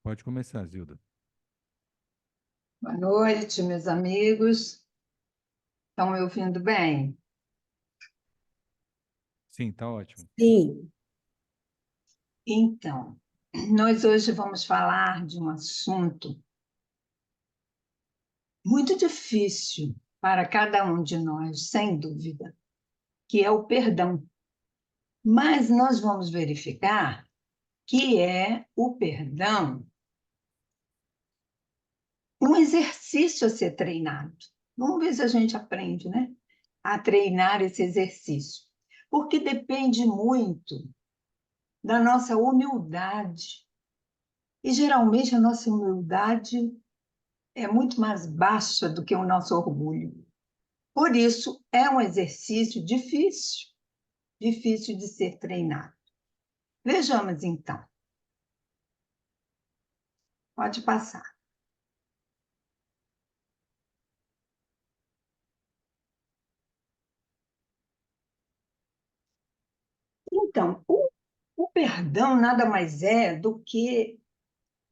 Pode começar, Zilda. Boa noite, meus amigos. Estão me ouvindo bem? Sim, tá ótimo. Sim, Então, nós hoje vamos falar de um assunto muito difícil para cada um de nós, sem dúvida, que é o perdão. Mas nós vamos verificar que é o perdão um exercício a ser treinado. Vamos ver se a gente aprende, né? A treinar esse exercício. Porque depende muito da nossa humildade. E geralmente a nossa humildade é muito mais baixa do que o nosso orgulho. Por isso, é um exercício difícil, difícil de ser treinado. Vejamos então. Pode passar. Então, o perdão nada mais é do que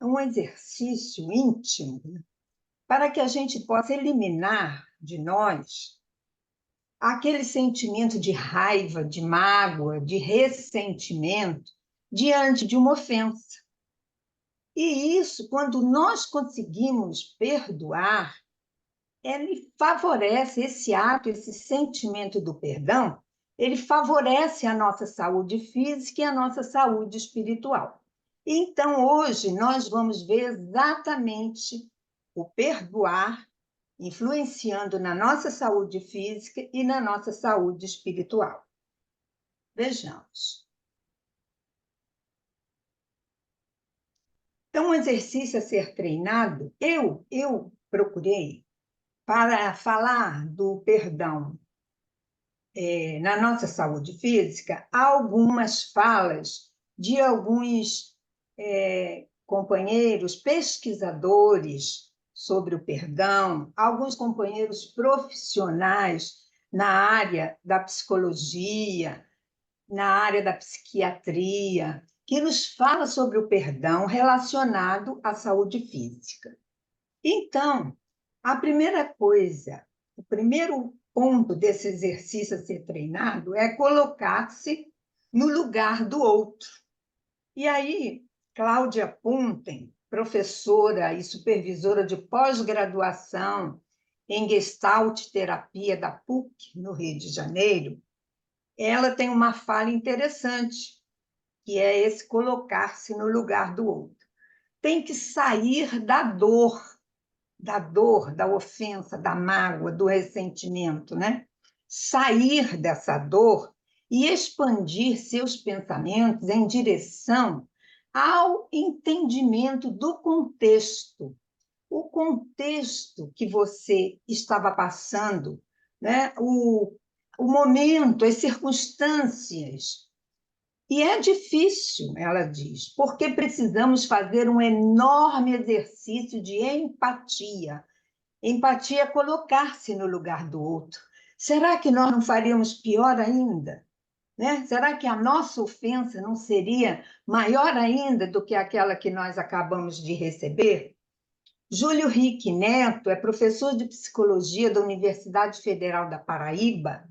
um exercício íntimo, né, para que a gente possa eliminar de nós aquele sentimento de raiva, de mágoa, de ressentimento diante de uma ofensa. E isso, quando nós conseguimos perdoar, ele favorece esse ato, esse sentimento do perdão, ele favorece a nossa saúde física e a nossa saúde espiritual. Então, hoje, nós vamos ver exatamente o perdoar influenciando na nossa saúde física e na nossa saúde espiritual. Vejamos. Então, um exercício a ser treinado, eu procurei para falar do perdão na nossa saúde física, há algumas falas de alguns companheiros pesquisadores sobre o perdão, alguns companheiros profissionais na área da psicologia, na área da psiquiatria, que nos fala sobre o perdão relacionado à saúde física. Então, a primeira coisa, o primeiro ponto desse exercício a ser treinado é colocar-se no lugar do outro. E aí, Cláudia Punten, professora e supervisora de pós-graduação em Gestalt Terapia da PUC, no Rio de Janeiro, ela tem uma fala interessante, que é esse colocar-se no lugar do outro. Tem que sair da dor, da ofensa, da mágoa, do ressentimento, né? Sair dessa dor e expandir seus pensamentos em direção ao entendimento do contexto. O contexto que você estava passando, né? O momento, as circunstâncias. E é difícil, ela diz, porque precisamos fazer um enorme exercício de empatia. Empatia é colocar-se no lugar do outro. Será que nós não faríamos pior ainda? Né? Será que a nossa ofensa não seria maior ainda do que aquela que nós acabamos de receber? Júlio Rick Neto é professor de psicologia da Universidade Federal da Paraíba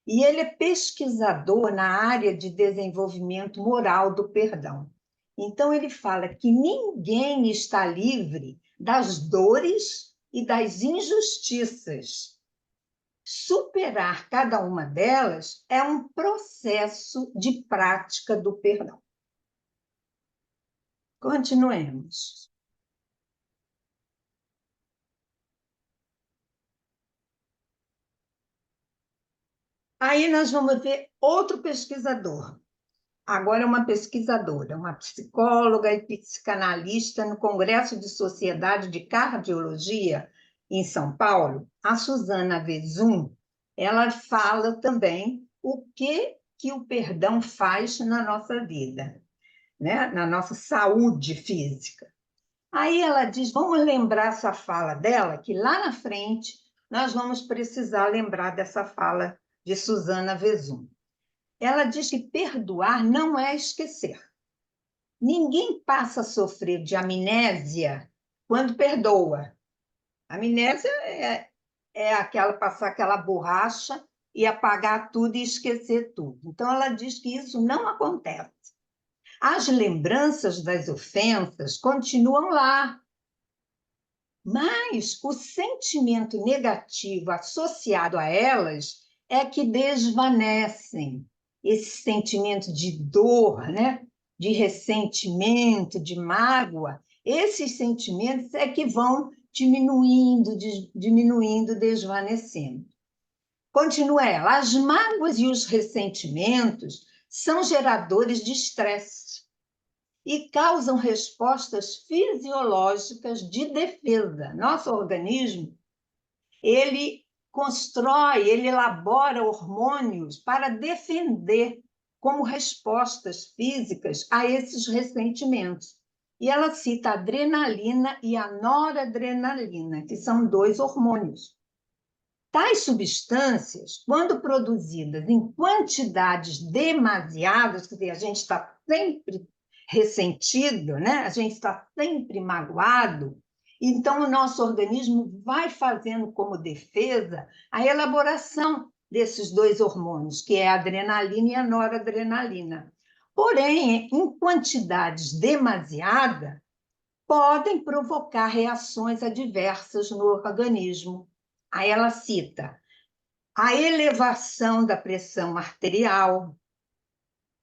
e ele é pesquisador na área de desenvolvimento moral do perdão. Então, ele fala que ninguém está livre das dores e das injustiças. Superar cada uma delas é um processo de prática do perdão. Continuemos. Aí nós vamos ver outro pesquisador. Agora é uma pesquisadora, uma psicóloga e psicanalista no Congresso de Sociedade de Cardiologia, em São Paulo, a Suzana Vezum, ela fala também o que o perdão faz na nossa vida, né? Na nossa saúde física. Aí ela diz, vamos lembrar essa fala dela, que lá na frente nós vamos precisar lembrar dessa fala de Suzana Vezum. Ela diz que perdoar não é esquecer. Ninguém passa a sofrer de amnésia quando perdoa. Amnésia é aquela passar aquela borracha e apagar tudo e esquecer tudo. Então, ela diz que isso não acontece. As lembranças das ofensas continuam lá, mas o sentimento negativo associado a elas é que desvanecem. Esse sentimento de dor, né? De ressentimento, de mágoa, esses sentimentos é que vão diminuindo, desvanecendo. Continua ela, as mágoas e os ressentimentos são geradores de estresse e causam respostas fisiológicas de defesa. Nosso organismo, ele constrói, ele elabora hormônios para defender como respostas físicas a esses ressentimentos. E ela cita a adrenalina e a noradrenalina, que são 2 hormônios. Tais substâncias, quando produzidas em quantidades demasiadas, quer dizer, a gente está sempre ressentido, né? A gente está sempre magoado, então o nosso organismo vai fazendo como defesa a elaboração desses 2 hormônios, que é a adrenalina e a noradrenalina. Porém, em quantidades demasiadas, podem provocar reações adversas no organismo. Aí ela cita a elevação da pressão arterial,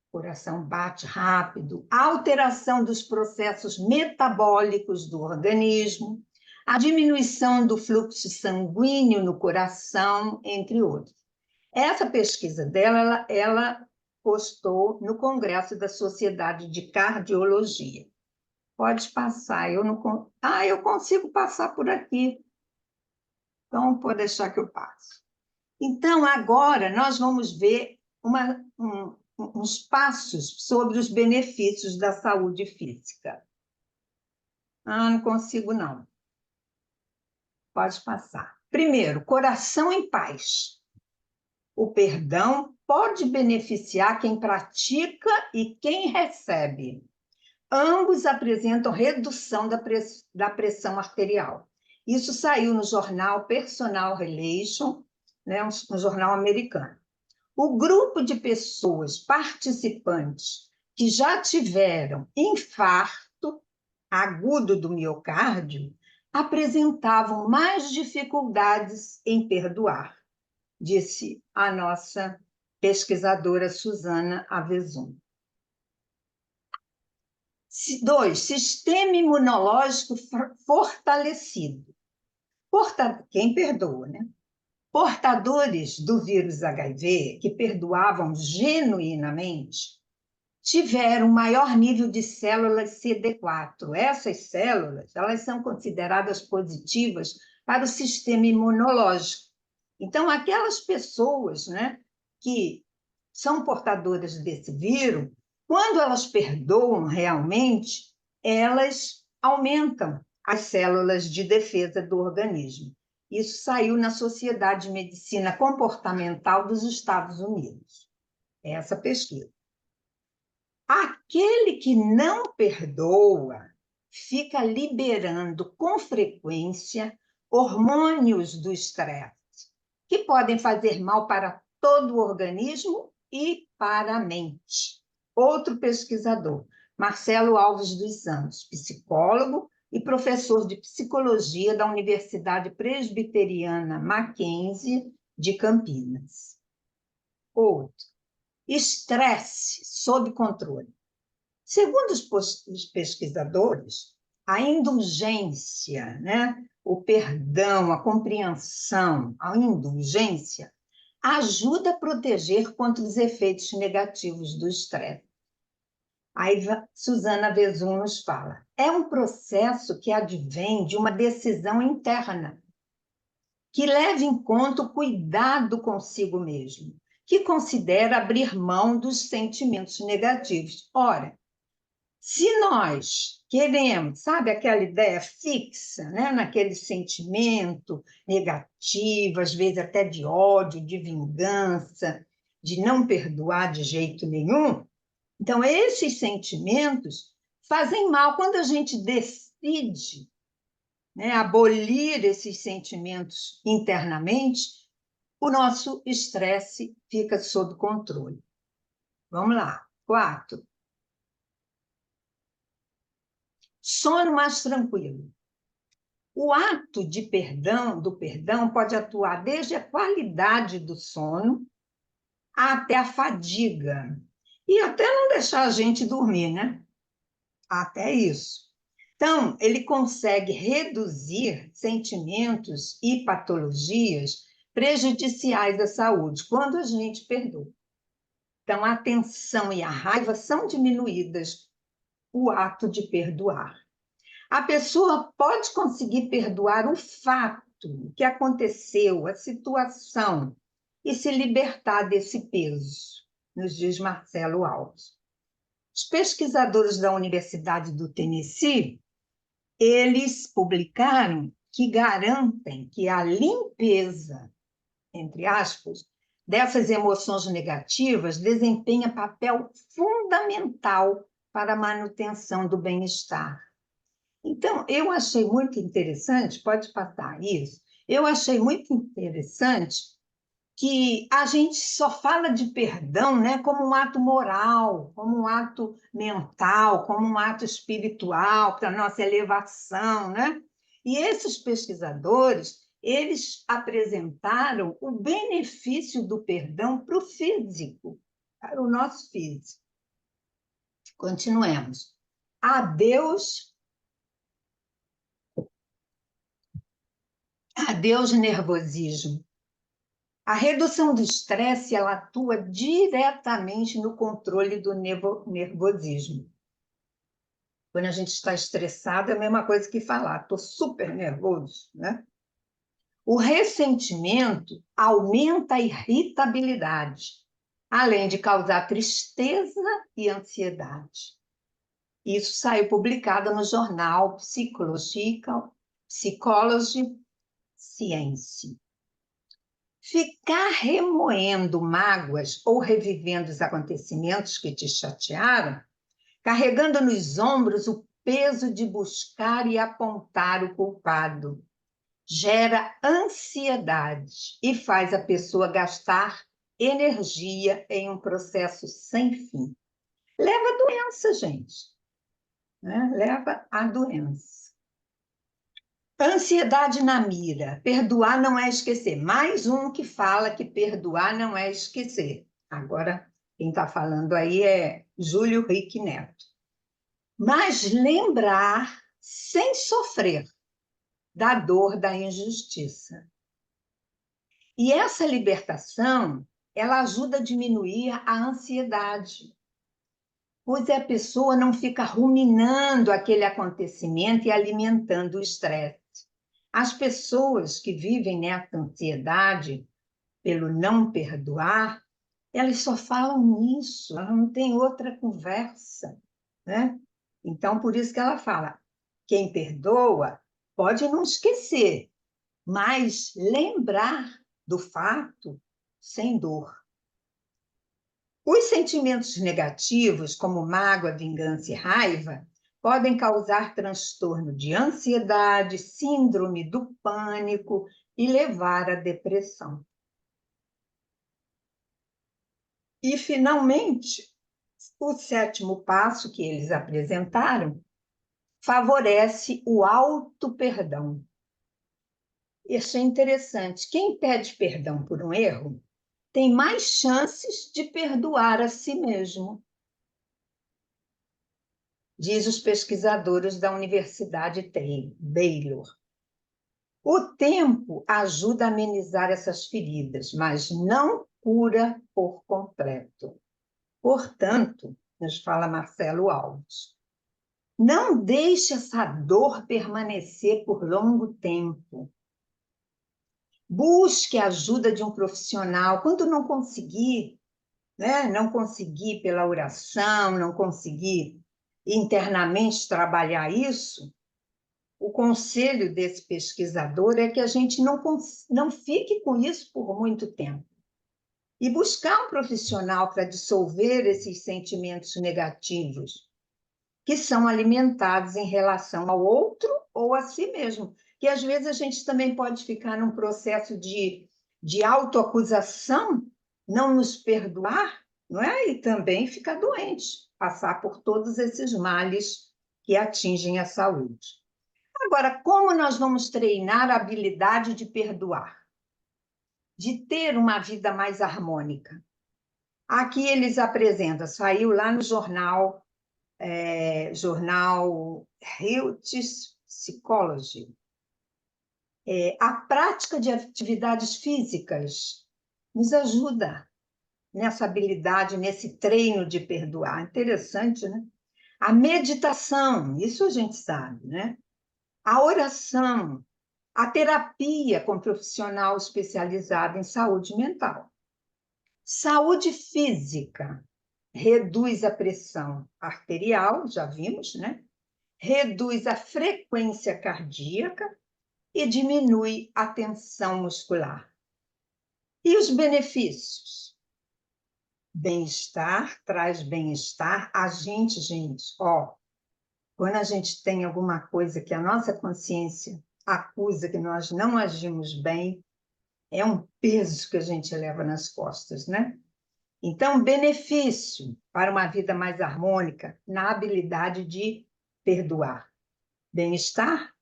o coração bate rápido, a alteração dos processos metabólicos do organismo, a diminuição do fluxo sanguíneo no coração, entre outros. Essa pesquisa dela, ela postou no Congresso da Sociedade de Cardiologia. Pode passar, eu não... eu consigo passar por aqui. Então, pode deixar que eu passe. Então, agora, nós vamos ver uns passos sobre os benefícios da saúde física. Não consigo, não. Pode passar. Primeiro, coração em paz. O perdão pode beneficiar quem pratica e quem recebe. Ambos apresentam redução da pressão arterial. Isso saiu no jornal Personal Relation, né, um jornal americano. O grupo de pessoas participantes que já tiveram infarto agudo do miocárdio apresentavam mais dificuldades em perdoar, disse a nossa pesquisadora Suzana Avezun. 2, sistema imunológico fortalecido. Quem perdoa, né? Portadores do vírus HIV, que perdoavam genuinamente, tiveram maior nível de células CD4. Essas células, elas são consideradas positivas para o sistema imunológico. Então, aquelas pessoas, né, que são portadoras desse vírus, quando elas perdoam realmente, elas aumentam as células de defesa do organismo. Isso saiu na Sociedade de Medicina Comportamental dos Estados Unidos. Essa pesquisa. Aquele que não perdoa fica liberando com frequência hormônios do estresse, que podem fazer mal para todo o organismo e para a mente. Outro pesquisador, Marcelo Alves dos Santos, psicólogo e professor de psicologia da Universidade Presbiteriana Mackenzie de Campinas. Outro, estresse sob controle. Segundo os pesquisadores, a indulgência, né? O perdão, a compreensão, a indulgência, ajuda a proteger contra os efeitos negativos do estresse. Aí Suzana Avezun nos fala, é um processo que advém de uma decisão interna, que leva em conta o cuidado consigo mesmo, que considera abrir mão dos sentimentos negativos. Ora, se nós queremos, sabe, aquela ideia fixa, né, naquele sentimento negativo, às vezes até de ódio, de vingança, de não perdoar de jeito nenhum, então esses sentimentos fazem mal. Quando a gente decide, né, abolir esses sentimentos internamente, o nosso estresse fica sob controle. Vamos lá. 4. Sono mais tranquilo. O ato de do perdão, pode atuar desde a qualidade do sono até a fadiga. E até não deixar a gente dormir, né? Até isso. Então, ele consegue reduzir sentimentos e patologias prejudiciais à saúde quando a gente perdoa. Então, a tensão e a raiva são diminuídas, o ato de perdoar. A pessoa pode conseguir perdoar o fato que aconteceu, a situação, e se libertar desse peso, nos diz Marcelo Alves. Os pesquisadores da Universidade do Tennessee, eles publicaram que garantem que a limpeza, entre aspas, dessas emoções negativas desempenha papel fundamental para a manutenção do bem-estar. Então, eu achei muito interessante, pode passar isso, eu achei muito interessante que a gente só fala de perdão, né, como um ato moral, como um ato mental, como um ato espiritual para a nossa elevação, né? E esses pesquisadores, eles apresentaram o benefício do perdão para o físico, para o nosso físico. Continuemos. Adeus nervosismo. A redução do estresse, ela atua diretamente no controle do nervosismo. Quando a gente está estressado, é a mesma coisa que falar, estou super nervoso, né? O ressentimento aumenta a irritabilidade, além de causar tristeza e ansiedade. Isso saiu publicado no jornal Psychology Science. Ficar remoendo mágoas ou revivendo os acontecimentos que te chatearam, carregando nos ombros o peso de buscar e apontar o culpado, gera ansiedade e faz a pessoa gastar energia em um processo sem fim. Leva a doença, gente. Né? Leva a doença. Ansiedade na mira. Perdoar não é esquecer. Mais um que fala que perdoar não é esquecer. Agora, quem está falando aí é Júlio Rick Neto. Mas lembrar sem sofrer da dor da injustiça. E essa libertação, ela ajuda a diminuir a ansiedade. Pois a pessoa não fica ruminando aquele acontecimento e alimentando o estresse. As pessoas que vivem nessa ansiedade pelo não perdoar, elas só falam nisso, elas não têm outra conversa, né? Então, por isso que ela fala, quem perdoa pode não esquecer, mas lembrar do fato sem dor. Os sentimentos negativos, como mágoa, vingança e raiva, podem causar transtorno de ansiedade, síndrome do pânico e levar à depressão. E, finalmente, o 7º passo que eles apresentaram favorece o auto-perdão. Isso é interessante. Quem pede perdão por um erro tem mais chances de perdoar a si mesmo, diz os pesquisadores da Universidade Baylor. O tempo ajuda a amenizar essas feridas, mas não cura por completo. Portanto, nos fala Marcelo Alves, não deixe essa dor permanecer por longo tempo. Busque a ajuda de um profissional. Quando não conseguir, né? Não conseguir pela oração, não conseguir internamente trabalhar isso, o conselho desse pesquisador é que a gente não fique com isso por muito tempo. E buscar um profissional para dissolver esses sentimentos negativos. que são alimentados em relação ao outro ou a si mesmo. Que às vezes a gente também pode ficar num processo de autoacusação, não nos perdoar, não é? E também ficar doente, passar por todos esses males que atingem a saúde. Agora, como nós vamos treinar a habilidade de perdoar? De ter uma vida mais harmônica? Aqui eles apresentam, saiu lá no jornal Health Psychology. A prática de atividades físicas nos ajuda nessa habilidade, nesse treino de perdoar. Interessante, né? A meditação, isso a gente sabe, né? A oração, a terapia com profissional especializado em saúde mental. Saúde física, reduz a pressão arterial, já vimos, né? Reduz a frequência cardíaca e diminui a tensão muscular. E os benefícios? Bem-estar, traz bem-estar. A gente, ó, quando a gente tem alguma coisa que a nossa consciência acusa que nós não agimos bem, é um peso que a gente leva nas costas, né? Então, benefício para uma vida mais harmônica na habilidade de perdoar. Bem-estar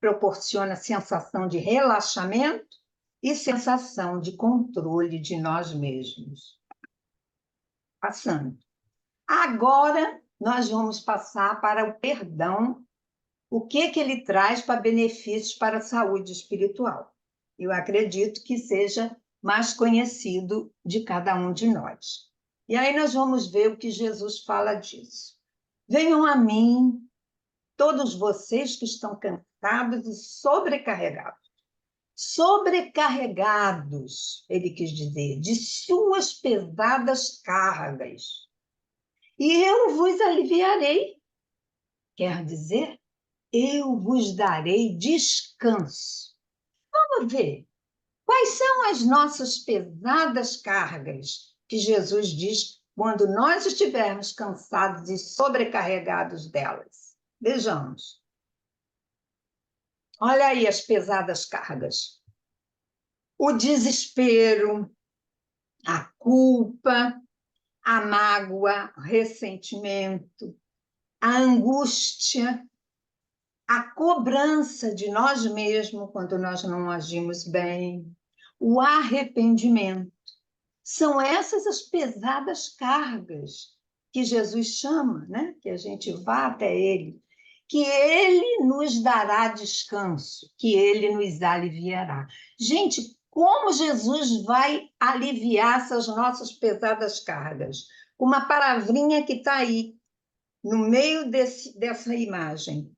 proporciona sensação de relaxamento e sensação de controle de nós mesmos. Passando. Agora, nós vamos passar para o perdão, o que ele traz para benefícios para a saúde espiritual. Eu acredito que seja mais conhecido de cada um de nós. E aí nós vamos ver o que Jesus fala disso. Venham a mim, todos vocês que estão cansados e sobrecarregados. Sobrecarregados, ele quis dizer, de suas pesadas cargas. E eu vos aliviarei. Quer dizer, eu vos darei descanso. Vamos ver. Quais são as nossas pesadas cargas que Jesus diz quando nós estivermos cansados e sobrecarregados delas? Vejamos. Olha aí as pesadas cargas. O desespero, a culpa, a mágoa, o ressentimento, a angústia, a cobrança de nós mesmos quando nós não agimos bem, o arrependimento. São essas as pesadas cargas que Jesus chama, né? Que a gente vá até Ele, que Ele nos dará descanso, que Ele nos aliviará. Gente, como Jesus vai aliviar essas nossas pesadas cargas? Uma palavrinha que está aí, no meio dessa imagem.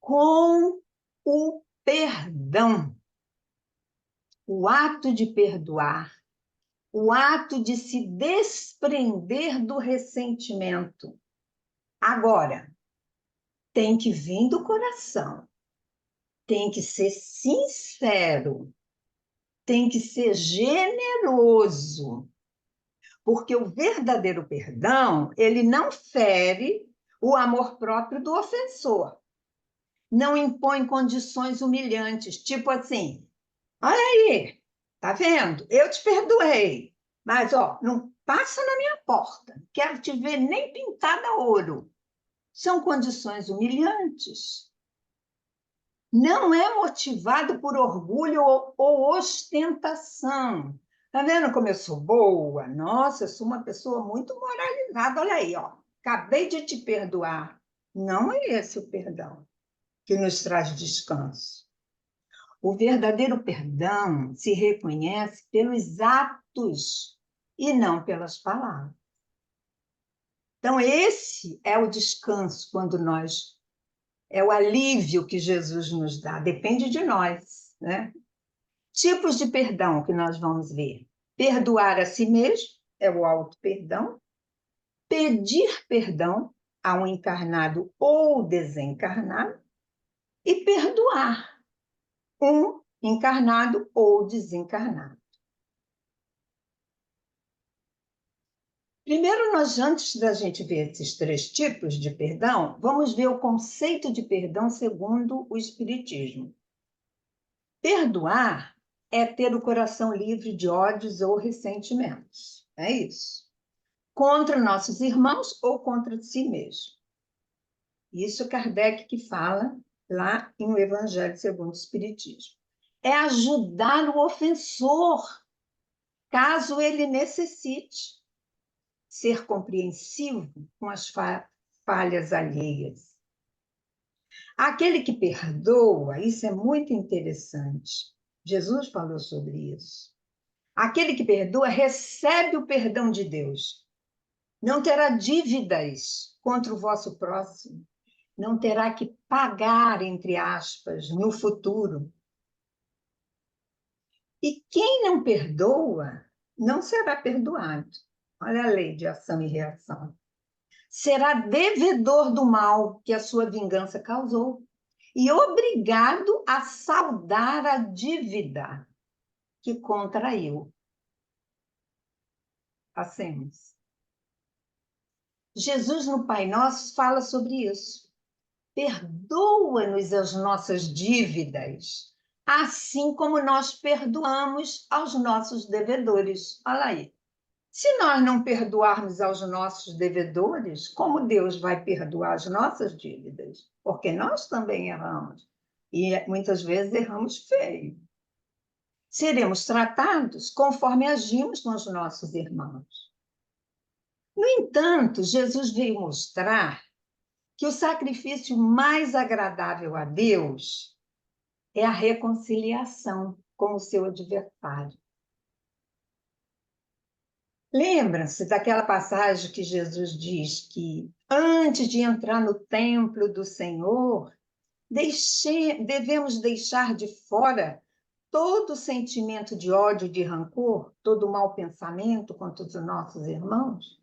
Com o perdão. O ato de perdoar, o ato de se desprender do ressentimento. Agora, tem que vir do coração, tem que ser sincero, tem que ser generoso, porque o verdadeiro perdão, ele não fere o amor próprio do ofensor, não impõe condições humilhantes, tipo assim, olha aí, tá vendo? Eu te perdoei, mas ó, não passa na minha porta, quero te ver nem pintada a ouro. São condições humilhantes. Não é motivado por orgulho ou ostentação. Tá vendo como eu sou boa? Nossa, eu sou uma pessoa muito moralizada. Olha aí, ó. Acabei de te perdoar. Não é esse o perdão que nos traz descanso. O verdadeiro perdão se reconhece pelos atos e não pelas palavras. Então, esse é o descanso quando nós... É o alívio que Jesus nos dá, depende de nós, né? Tipos de perdão que nós vamos ver. Perdoar a si mesmo é o auto-perdão. Pedir perdão a um encarnado ou desencarnado. E perdoar um encarnado ou desencarnado. Primeiro, antes da gente ver esses 3 tipos de perdão, vamos ver o conceito de perdão segundo o Espiritismo. Perdoar é ter o coração livre de ódios ou ressentimentos. É isso. Contra nossos irmãos ou contra si mesmo. Isso Kardec que fala lá em O Evangelho segundo o Espiritismo. É ajudar o ofensor, caso ele necessite. Ser compreensivo com as falhas alheias. Aquele que perdoa, isso é muito interessante. Jesus falou sobre isso. Aquele que perdoa recebe o perdão de Deus. Não terá dívidas contra o vosso próximo. Não terá que pagar, entre aspas, no futuro. E quem não perdoa, não será perdoado. Olha a lei de ação e reação. Será devedor do mal que a sua vingança causou e obrigado a saldar a dívida que contraiu. Passemos. Jesus, no Pai Nosso, fala sobre isso. Perdoa-nos as nossas dívidas, assim como nós perdoamos aos nossos devedores. Olha aí. Se nós não perdoarmos aos nossos devedores, como Deus vai perdoar as nossas dívidas? Porque nós também erramos. E muitas vezes erramos feio. Seremos tratados conforme agimos com os nossos irmãos. No entanto, Jesus veio mostrar que o sacrifício mais agradável a Deus é a reconciliação com o seu adversário. Lembra-se daquela passagem que Jesus diz que, antes de entrar no templo do Senhor, devemos deixar de fora todo sentimento de ódio, de rancor, todo mau pensamento contra os nossos irmãos?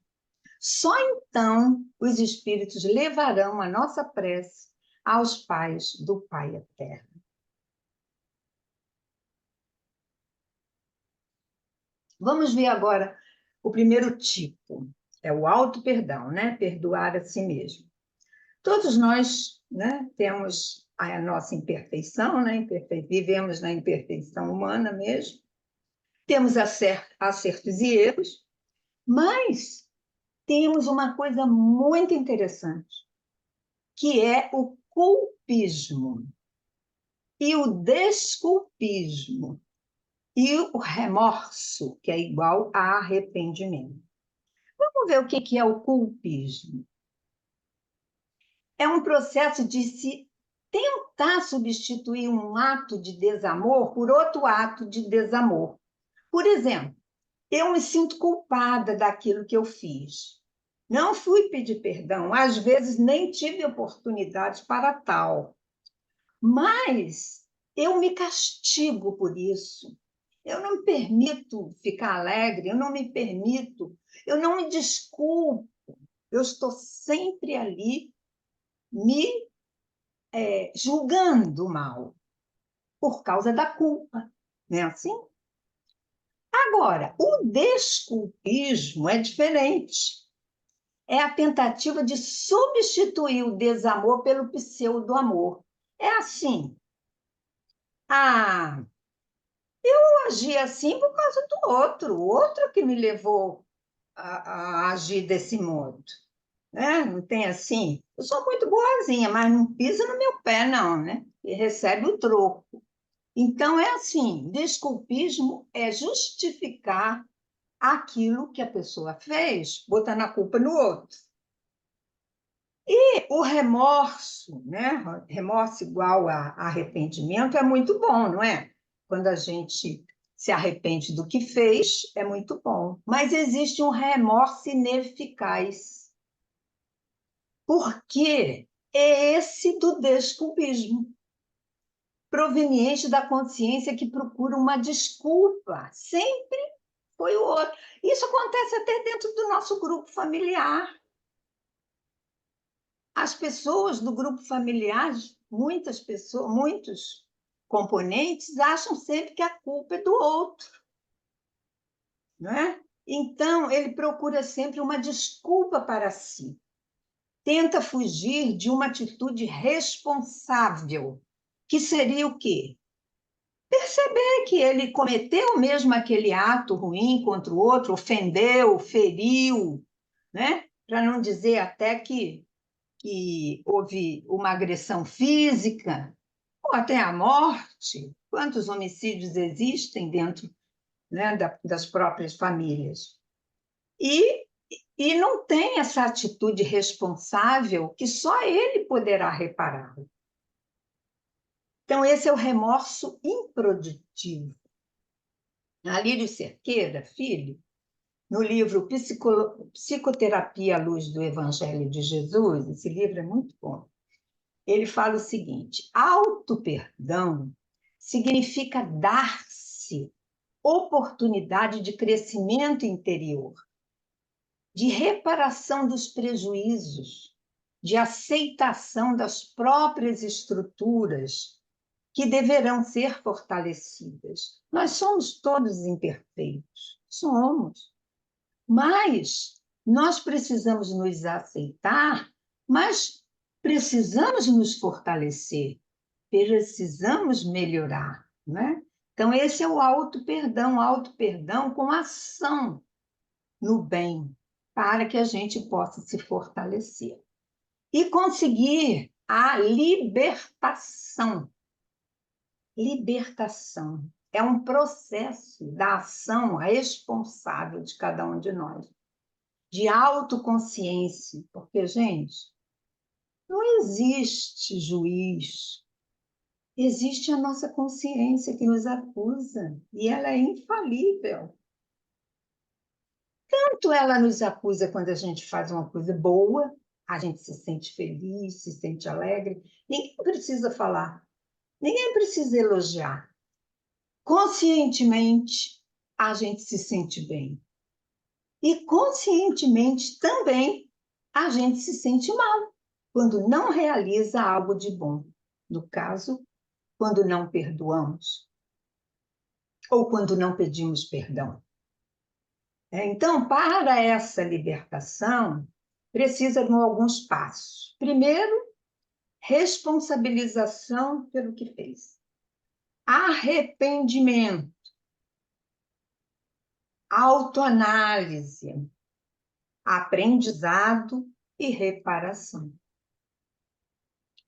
Só então os Espíritos levarão a nossa prece aos pais do Pai Eterno. Vamos ver agora o primeiro tipo, é o auto-perdão, né? Perdoar a si mesmo. Todos nós, né, temos a nossa imperfeição, né? Vivemos na imperfeição humana mesmo, temos acertos e erros, mas temos uma coisa muito interessante, que é o culpismo e o desculpismo e o remorso, que é igual a arrependimento. Vamos ver o que é o culpismo. É um processo de se tentar substituir um ato de desamor por outro ato de desamor. Por exemplo, eu me sinto culpada daquilo que eu fiz. Não fui pedir perdão, às vezes nem tive oportunidade para tal. Mas eu me castigo por isso. Eu não me permito ficar alegre, eu não me permito, eu não me desculpo. Eu estou sempre ali me julgando mal por causa da culpa, não é assim? Agora, o desculpismo é diferente. É a tentativa de substituir o desamor pelo pseudo-amor. É assim. Ah, eu agi assim por causa do outro, o outro que me levou a agir desse modo. Né? Não tem assim? Eu sou muito boazinha, mas não pisa no meu pé, não, né? E recebe o troco. Então, é assim, desculpismo é justificar aquilo que a pessoa fez, botando a culpa no outro. E o remorso, né? Remorso igual a arrependimento é muito bom, não é? Quando a gente se arrepende do que fez, é muito bom. Mas existe um remorso ineficaz. Porque é esse do desculpismo, proveniente da consciência que procura uma desculpa. Sempre foi o outro. Isso acontece até dentro do nosso grupo familiar. As pessoas do grupo familiar, muitas pessoas, muitos componentes, acham sempre que a culpa é do outro, não é? Então, ele procura sempre uma desculpa para si. Tenta fugir de uma atitude responsável, que seria o quê? Perceber que ele cometeu mesmo aquele ato ruim contra o outro, ofendeu, feriu, né? Para não dizer até que houve uma agressão física, ou até a morte. Quantos homicídios existem dentro, né, das próprias famílias? E, e não tem essa atitude responsável que só ele poderá reparar. Então, esse é o remorso improdutivo. A Lírio Cerqueira, filho, no livro Psicoterapia à Luz do Evangelho de Jesus, esse livro é muito bom, ele fala o seguinte: auto-perdão significa dar-se oportunidade de crescimento interior, de reparação dos prejuízos, de aceitação das próprias estruturas que deverão ser fortalecidas. Nós somos todos imperfeitos, somos, mas nós precisamos nos aceitar, mas precisamos nos fortalecer, precisamos melhorar, né? Então, esse é o auto-perdão com ação no bem, para que a gente possa se fortalecer e conseguir a libertação. Libertação é um processo da ação responsável de cada um de nós, de autoconsciência, porque, gente, não existe juiz, existe a nossa consciência que nos acusa, e ela é infalível. Tanto ela nos acusa quando a gente faz uma coisa boa, a gente se sente feliz, se sente alegre, ninguém precisa falar, ninguém precisa elogiar. Conscientemente, a gente se sente bem. E conscientemente também a gente se sente mal quando não realiza algo de bom. No caso, quando não perdoamos ou quando não pedimos perdão. Então, para essa libertação, precisa de alguns passos. Primeiro, responsabilização pelo que fez. Arrependimento. Autoanálise. Aprendizado e reparação.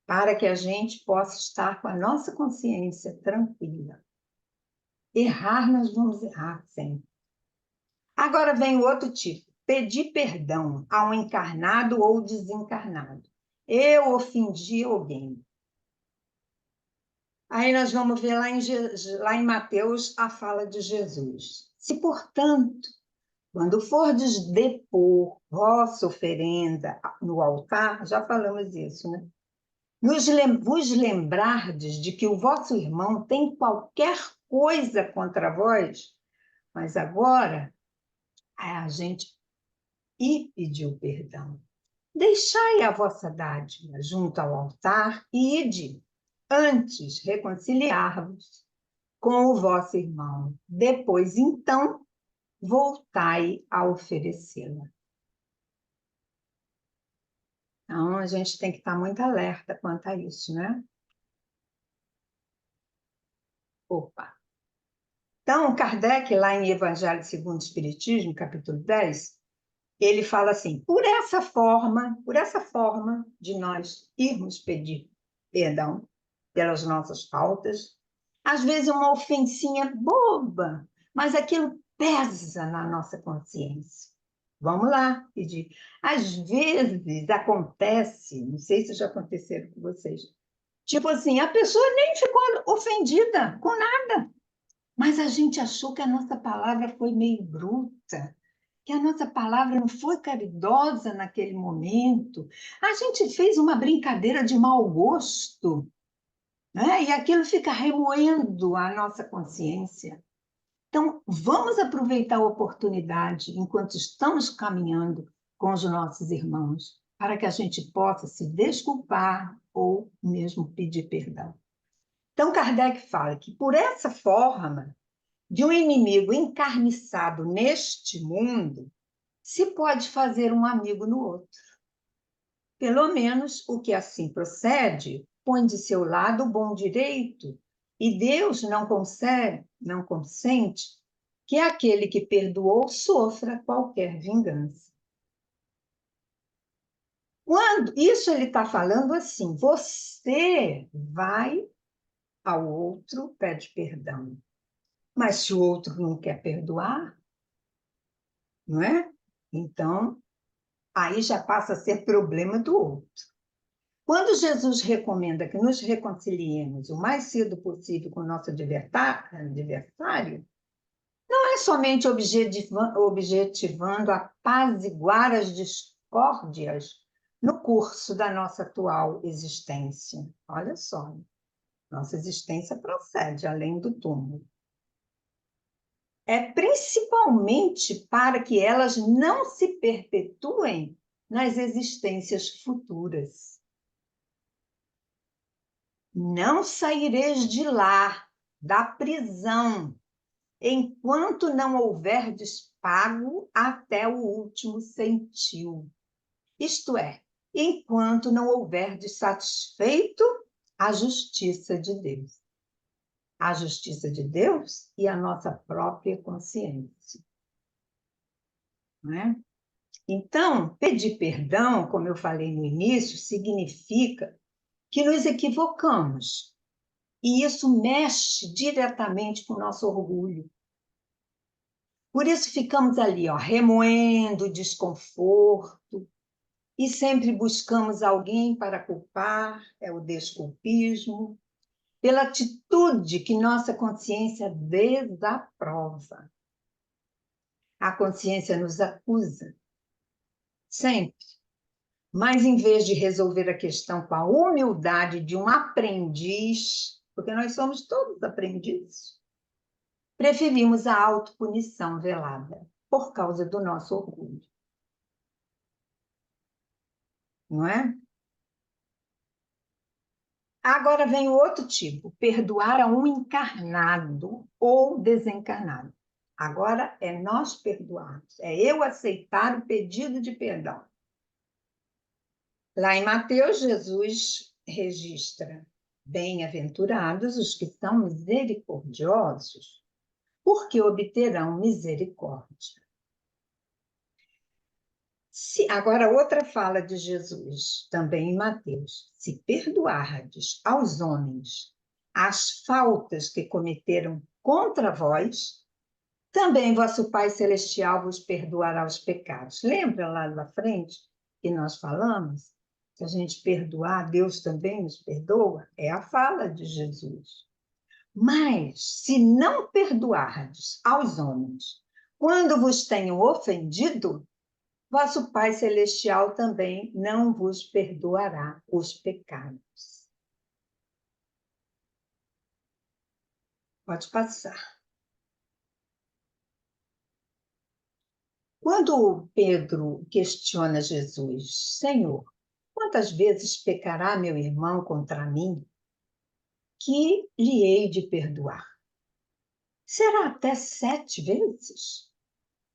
Para que a gente possa estar com a nossa consciência tranquila. Errar, nós vamos errar sempre. Agora vem o outro tipo, pedir perdão a um encarnado ou desencarnado. Eu ofendi alguém. Aí nós vamos ver lá em Mateus a fala de Jesus. Se, portanto, quando fordes depor vossa oferenda no altar, já falamos isso, né? Vos lembrardes de que o vosso irmão tem qualquer coisa contra vós, mas agora a gente pediu perdão. Deixai a vossa dádiva junto ao altar e ide, antes reconciliar-vos com o vosso irmão. Depois, então, voltai a oferecê-la. Então, a gente tem que estar muito alerta quanto a isso, né? Opa! Então, Kardec, lá em Evangelho segundo o Espiritismo, capítulo 10, ele fala assim, por essa forma de nós irmos pedir perdão pelas nossas faltas, às vezes uma ofensinha boba, mas aquilo pesa na nossa consciência. Vamos lá pedir. Às vezes acontece, não sei se já aconteceu com vocês, tipo assim, a pessoa nem ficou ofendida com nada, mas a gente achou que a nossa palavra foi meio bruta, que a nossa palavra não foi caridosa naquele momento. A gente fez uma brincadeira de mau gosto, né? E aquilo fica remoendo a nossa consciência. Então, vamos aproveitar a oportunidade enquanto estamos caminhando com os nossos irmãos, para que a gente possa se desculpar ou mesmo pedir perdão. Então, Kardec fala que, por essa forma, de um inimigo encarniçado neste mundo, se pode fazer um amigo no outro. Pelo menos o que assim procede, põe de seu lado o bom direito, e Deus não consente que aquele que perdoou sofra qualquer vingança. Quando isso ele está falando assim, você vai ao outro, pede perdão. Mas se o outro não quer perdoar, não é? Então, aí já passa a ser problema do outro. Quando Jesus recomenda que nos reconciliemos o mais cedo possível com o nosso adversário, não é somente objetivando apaziguar as discórdias no curso da nossa atual existência. Olha só, nossa existência procede além do túmulo. É principalmente para que elas não se perpetuem nas existências futuras. Não saireis de lá, da prisão, enquanto não houverdes pago até o último centil. Isto é, enquanto não houverdes satisfeito a justiça de Deus. A justiça de Deus e a nossa própria consciência. Não é? Então, pedir perdão, como eu falei no início, significa que nos equivocamos. E isso mexe diretamente com o nosso orgulho. Por isso ficamos ali, ó, remoendo o desconforto e sempre buscamos alguém para culpar, é o desculpismo, pela atitude que nossa consciência desaprova. A consciência nos acusa, sempre. Mas, em vez de resolver a questão com a humildade de um aprendiz, porque nós somos todos aprendizes, preferimos a autopunição velada, por causa do nosso orgulho. Não é? Agora vem o outro tipo, perdoar a um encarnado ou desencarnado. Agora é nós perdoarmos, é eu aceitar o pedido de perdão. Lá em Mateus, Jesus registra: bem-aventurados os que são misericordiosos, porque obterão misericórdia. Agora, outra fala de Jesus, também em Mateus: se perdoardes aos homens as faltas que cometeram contra vós, também vosso Pai Celestial vos perdoará os pecados. Lembra lá na frente que nós falamos? Se a gente perdoar, Deus também nos perdoa? É a fala de Jesus. Mas, se não perdoardes aos homens, quando vos tenham ofendido, vosso Pai Celestial também não vos perdoará os pecados. Pode passar. Quando Pedro questiona Jesus: Senhor, quantas vezes pecará meu irmão contra mim, que lhe hei de perdoar? Será até 7 vezes?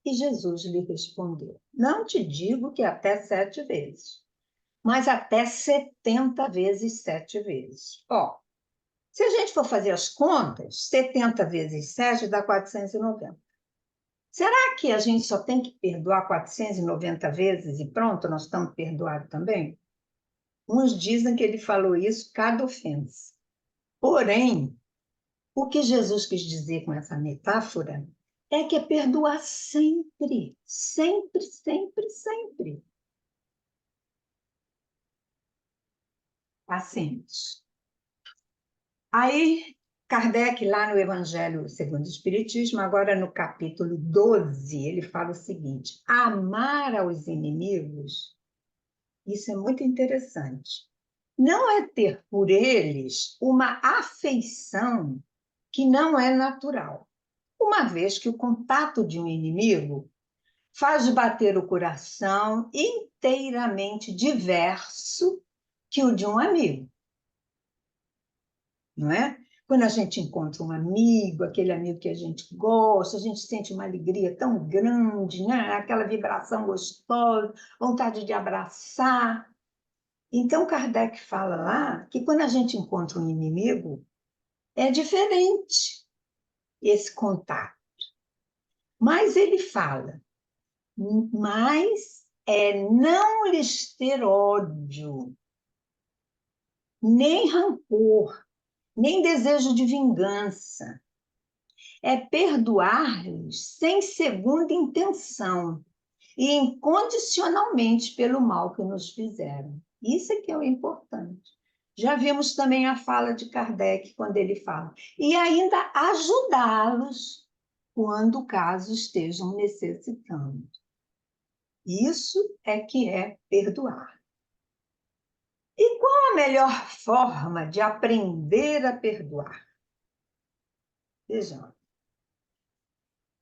E Jesus lhe respondeu: não te digo que até 7 vezes, mas até 70 vezes 7 vezes. Ó, se a gente for fazer as contas, 70 vezes 7 dá 490. Será que a gente só tem que perdoar 490 vezes e pronto, nós estamos perdoados também? Uns dizem que ele falou isso cada ofensa. Porém, o que Jesus quis dizer com essa metáfora é que é perdoar sempre, sempre, sempre, sempre. Pacientes. Aí, Kardec, lá no Evangelho segundo o Espiritismo, agora no capítulo 12, ele fala o seguinte: amar aos inimigos, isso é muito interessante, não é ter por eles uma afeição que não é natural, uma vez que o contato de um inimigo faz bater o coração inteiramente diverso que o de um amigo, não é? Quando a gente encontra um amigo, aquele amigo que a gente gosta, a gente sente uma alegria tão grande, né? Aquela vibração gostosa, vontade de abraçar. Então, Kardec fala lá que quando a gente encontra um inimigo, é diferente esse contato. Mas ele fala, mas é não lhes ter ódio, nem rancor, nem desejo de vingança. É perdoar-lhes sem segunda intenção e incondicionalmente pelo mal que nos fizeram. Isso é que é o importante. Já vimos também a fala de Kardec, quando ele fala, e ainda ajudá-los quando caso estejam necessitando. Isso é que é perdoar. E qual a melhor forma de aprender a perdoar? Vejam.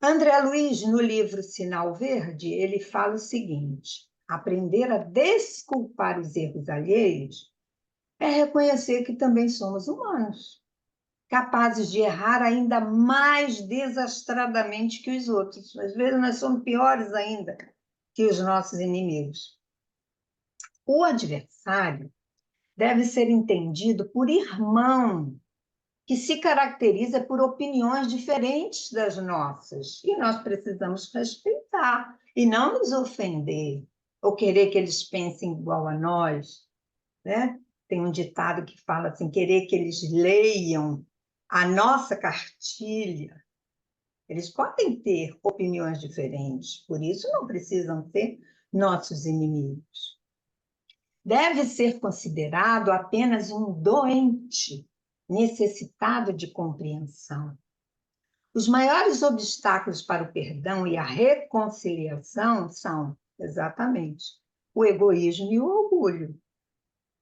André Luiz, no livro Sinal Verde, ele fala o seguinte: aprender a desculpar os erros alheios é reconhecer que também somos humanos, capazes de errar ainda mais desastradamente que os outros. Às vezes nós somos piores ainda que os nossos inimigos. O adversário deve ser entendido por irmão, que se caracteriza por opiniões diferentes das nossas. E nós precisamos respeitar e não nos ofender, ou querer que eles pensem igual a nós, né? Tem um ditado que fala assim, querer que eles leiam a nossa cartilha. Eles podem ter opiniões diferentes, por isso não precisam ser nossos inimigos. Deve ser considerado apenas um doente, necessitado de compreensão. Os maiores obstáculos para o perdão e a reconciliação são, exatamente, o egoísmo e o orgulho,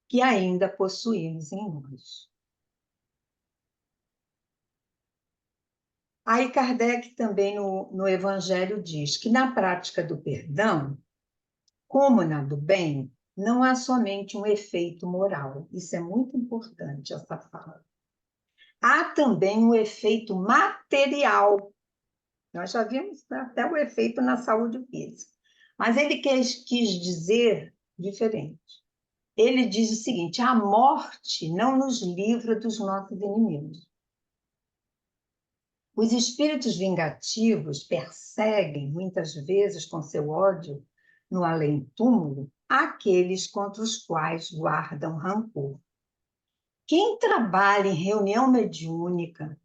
que ainda possuímos em nós. Aí Kardec também no Evangelho diz que na prática do perdão, como na do bem, não há somente um efeito moral. Isso é muito importante, essa fala. Há também um efeito material. Nós já vimos até o efeito na saúde física. Mas ele quis dizer diferente. Ele diz o seguinte: a morte não nos livra dos nossos inimigos. Os espíritos vingativos perseguem, muitas vezes com seu ódio, no além-túmulo, aqueles contra os quais guardam rancor. Quem trabalha em reunião mediúnica,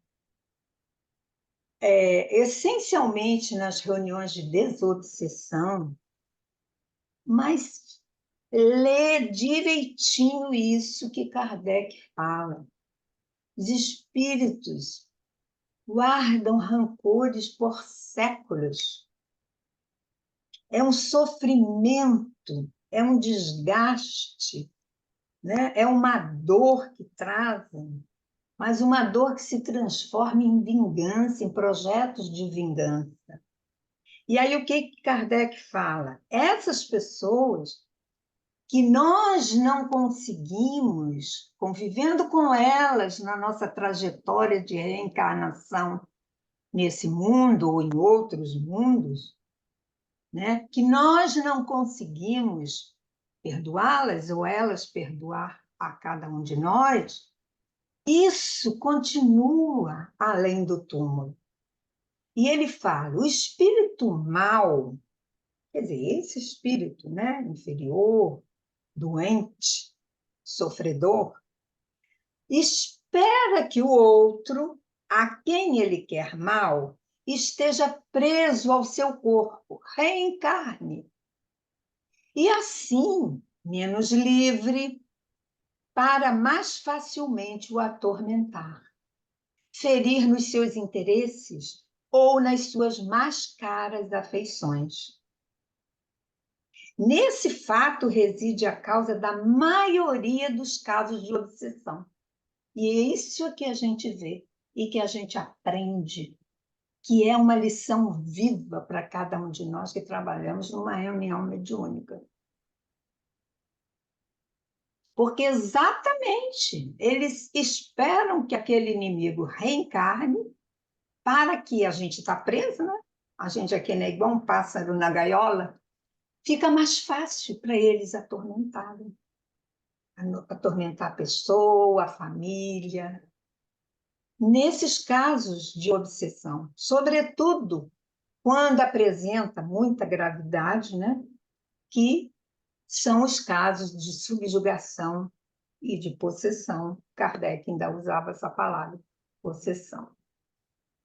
essencialmente nas reuniões de desobsessão, mas lê direitinho isso que Kardec fala. Os espíritos guardam rancores por séculos. É um sofrimento, é um desgaste, né? É uma dor que trazem, mas uma dor que se transforma em vingança, em projetos de vingança. E aí o que Kardec fala? Essas pessoas que nós não conseguimos, convivendo com elas na nossa trajetória de reencarnação nesse mundo ou em outros mundos, né? Que nós não conseguimos perdoá-las ou elas perdoar a cada um de nós, isso continua além do túmulo. E ele fala, o espírito mal, quer dizer, esse espírito, né, inferior, doente, sofredor, espera que o outro, a quem ele quer mal, esteja preso ao seu corpo, reencarne. E assim, menos livre, para mais facilmente o atormentar, ferir nos seus interesses ou nas suas mais caras afeições. Nesse fato reside a causa da maioria dos casos de obsessão. E é isso que a gente vê e que a gente aprende, que é uma lição viva para cada um de nós que trabalhamos numa reunião mediúnica. Porque exatamente eles esperam que aquele inimigo reencarne para que a gente está preso, né? A gente aqui é igual um pássaro na gaiola, fica mais fácil para eles atormentarem. Atormentar a pessoa, a família. Nesses casos de obsessão, sobretudo quando apresenta muita gravidade, né? Que são os casos de subjugação e de possessão. Kardec ainda usava essa palavra, possessão.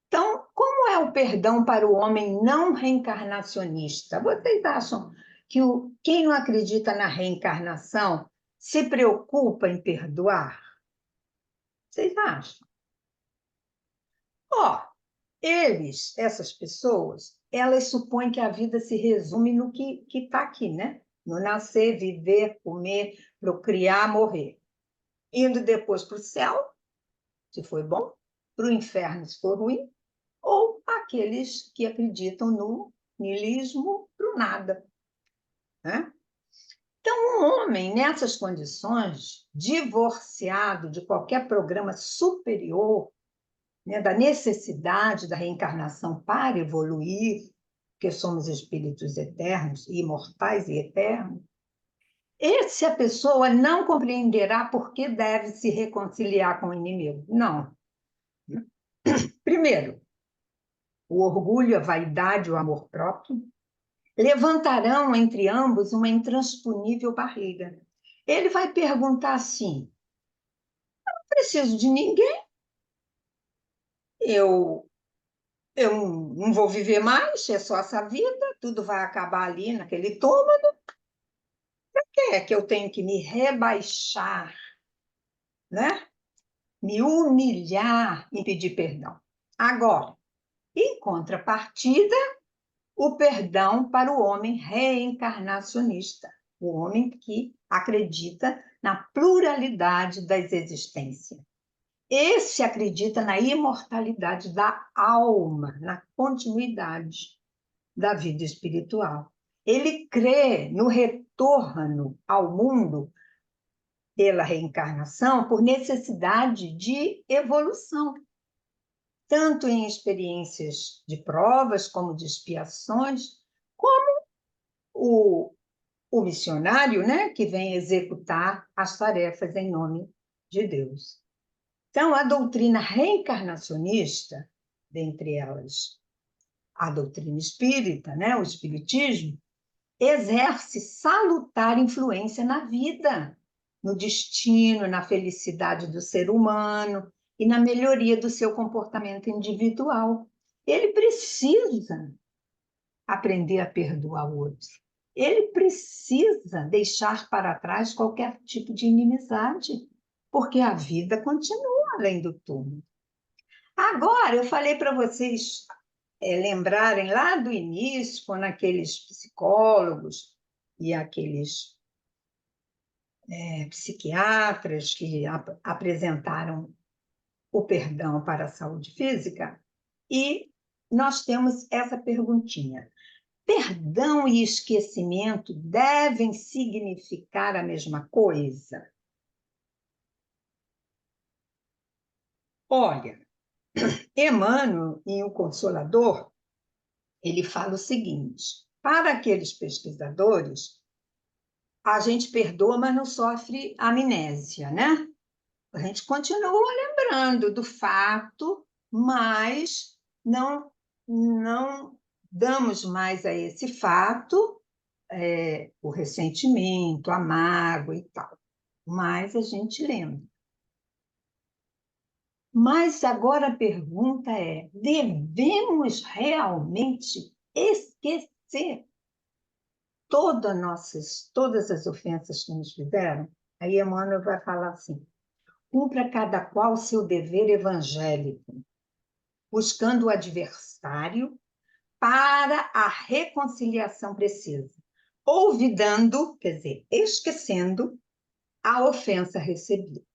Então, como é o perdão para o homem não reencarnacionista? Vocês acham que quem não acredita na reencarnação se preocupa em perdoar? Vocês acham? Ó, essas pessoas, elas supõem que a vida se resume no que está aqui, né? No nascer, viver, comer, procriar, morrer. Indo depois para o céu, se foi bom, para o inferno, se for ruim, ou aqueles que acreditam no niilismo, para o nada. Né? Então, um homem nessas condições, divorciado de qualquer programa superior, né, da necessidade da reencarnação para evoluir, porque somos espíritos eternos, imortais e eternos, a pessoa não compreenderá por que deve se reconciliar com o inimigo. Não. Primeiro, o orgulho, a vaidade, o amor próprio levantarão entre ambos uma intransponível barreira. Ele vai perguntar assim: não preciso de ninguém, eu, eu não vou viver mais, é só essa vida, tudo vai acabar ali naquele túmulo. Para que é que eu tenho que me rebaixar, né? Me humilhar e pedir perdão? Agora, em contrapartida, o perdão para o homem reencarnacionista, o homem que acredita na pluralidade das existências. Esse acredita na imortalidade da alma, na continuidade da vida espiritual. Ele crê no retorno ao mundo pela reencarnação por necessidade de evolução, tanto em experiências de provas como de expiações, como o missionário, né, que vem executar as tarefas em nome de Deus. Então, a doutrina reencarnacionista, dentre elas a doutrina espírita, né, o espiritismo, exerce salutar influência na vida, no destino, na felicidade do ser humano e na melhoria do seu comportamento individual. Ele precisa aprender a perdoar o outro. Ele precisa deixar para trás qualquer tipo de inimizade, porque a vida continua além do túmulo. Agora, eu falei para vocês lembrarem lá do início, quando aqueles psicólogos e aqueles psiquiatras que apresentaram o perdão para a saúde física, e nós temos essa perguntinha. Perdão e esquecimento devem significar a mesma coisa? Olha, Emmanuel, em O Consolador, ele fala o seguinte: para aqueles pesquisadores, a gente perdoa, mas não sofre amnésia, né? A gente continua lembrando do fato, mas não damos mais a esse fato o ressentimento, a mágoa e tal. Mas a gente lembra. Mas agora a pergunta é: devemos realmente esquecer todas as ofensas que nos fizeram? Aí Emmanuel vai falar assim: cumpra cada qual seu dever evangélico, buscando o adversário para a reconciliação precisa, olvidando, quer dizer, esquecendo a ofensa recebida.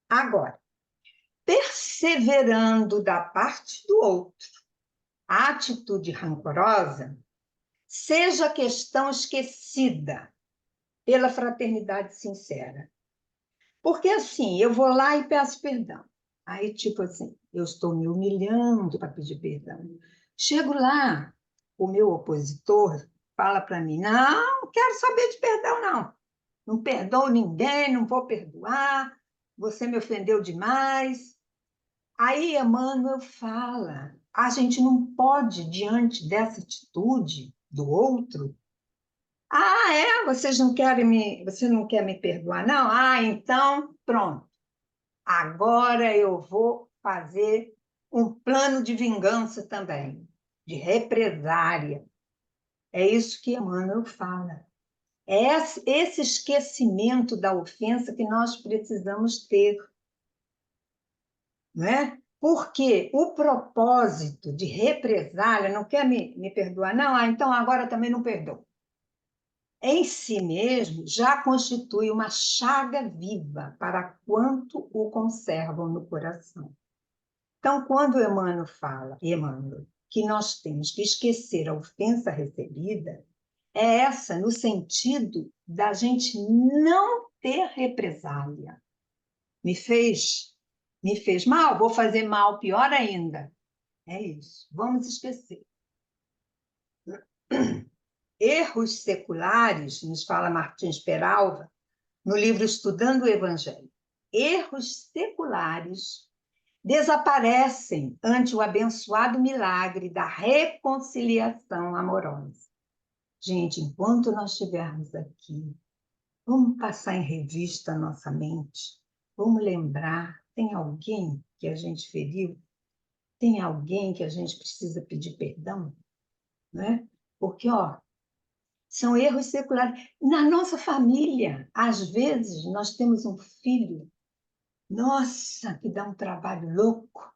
Agora, perseverando da parte do outro a atitude rancorosa, seja a questão esquecida, pela fraternidade sincera. Porque assim, eu vou lá e peço perdão. Aí, tipo assim, eu estou me humilhando para pedir perdão. Chego lá, o meu opositor fala para mim: não, não quero saber de perdão, não. Não perdoo ninguém, não vou perdoar, você me ofendeu demais. Aí Emmanuel fala: a gente não pode, diante dessa atitude do outro, ah, é? Você não quer me perdoar, não? Ah, então, pronto. Agora eu vou fazer um plano de vingança também, de represária. É isso que Emmanuel fala. É esse esquecimento da ofensa que nós precisamos ter, não é? Porque o propósito de represália não quer me perdoar, não? Ah, então agora também não perdoa. Em si mesmo já constitui uma chaga viva para quanto o conservam no coração. Então, quando Emmanuel fala, que nós temos que esquecer a ofensa recebida, é essa no sentido da gente não ter represália. Me fez mal, vou fazer mal, pior ainda. É isso, vamos esquecer. Erros seculares, nos fala Martins Peralva, no livro Estudando o Evangelho. Erros seculares desaparecem ante o abençoado milagre da reconciliação amorosa. Gente, enquanto nós estivermos aqui, vamos passar em revista a nossa mente, vamos lembrar, tem alguém que a gente feriu? Tem alguém que a gente precisa pedir perdão? Né? Porque, ó, são erros seculares. Na nossa família, às vezes, nós temos um filho, nossa, que dá um trabalho louco,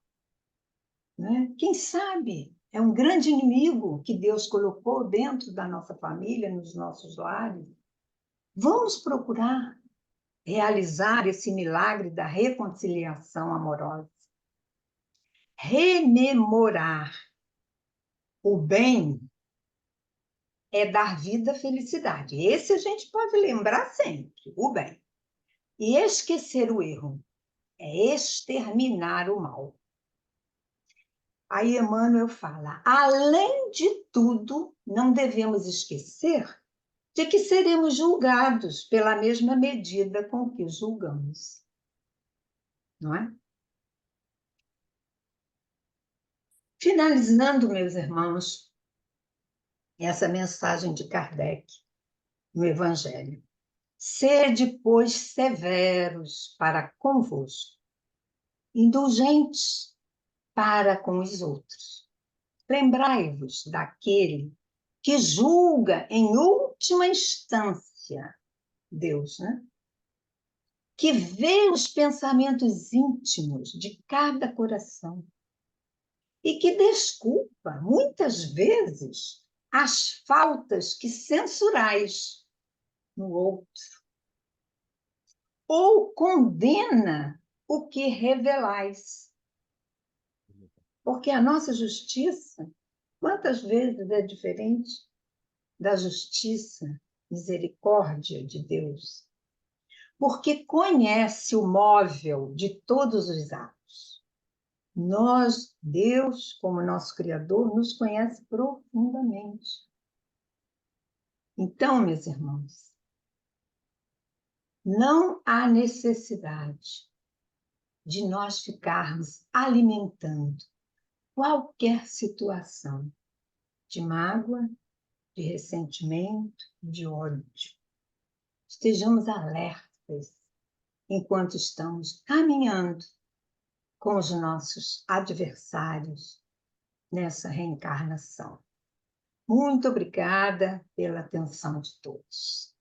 né? Quem sabe é um grande inimigo que Deus colocou dentro da nossa família, nos nossos lares. Vamos procurar realizar esse milagre da reconciliação amorosa. Rememorar o bem é dar vida à felicidade. Esse a gente pode lembrar sempre, o bem. E esquecer o erro é exterminar o mal. Aí Emmanuel fala: além de tudo, não devemos esquecer de que seremos julgados pela mesma medida com que julgamos. Não é? Finalizando, meus irmãos, essa mensagem de Kardec no Evangelho. Sede, pois, severos para convosco, indulgentes para com os outros. Lembrai-vos daquele que julga em última instância, Deus, né? Que vê os pensamentos íntimos de cada coração e que desculpa, muitas vezes, as faltas que censurais no outro, ou condena o que revelais. Porque a nossa justiça, quantas vezes é diferente da justiça, misericórdia de Deus? Porque conhece o móvel de todos os atos. Nós, Deus, como nosso Criador, nos conhece profundamente. Então, meus irmãos, não há necessidade de nós ficarmos alimentando qualquer situação de mágoa, de ressentimento, de ódio. Estejamos alertas enquanto estamos caminhando com os nossos adversários nessa reencarnação. Muito obrigada pela atenção de todos.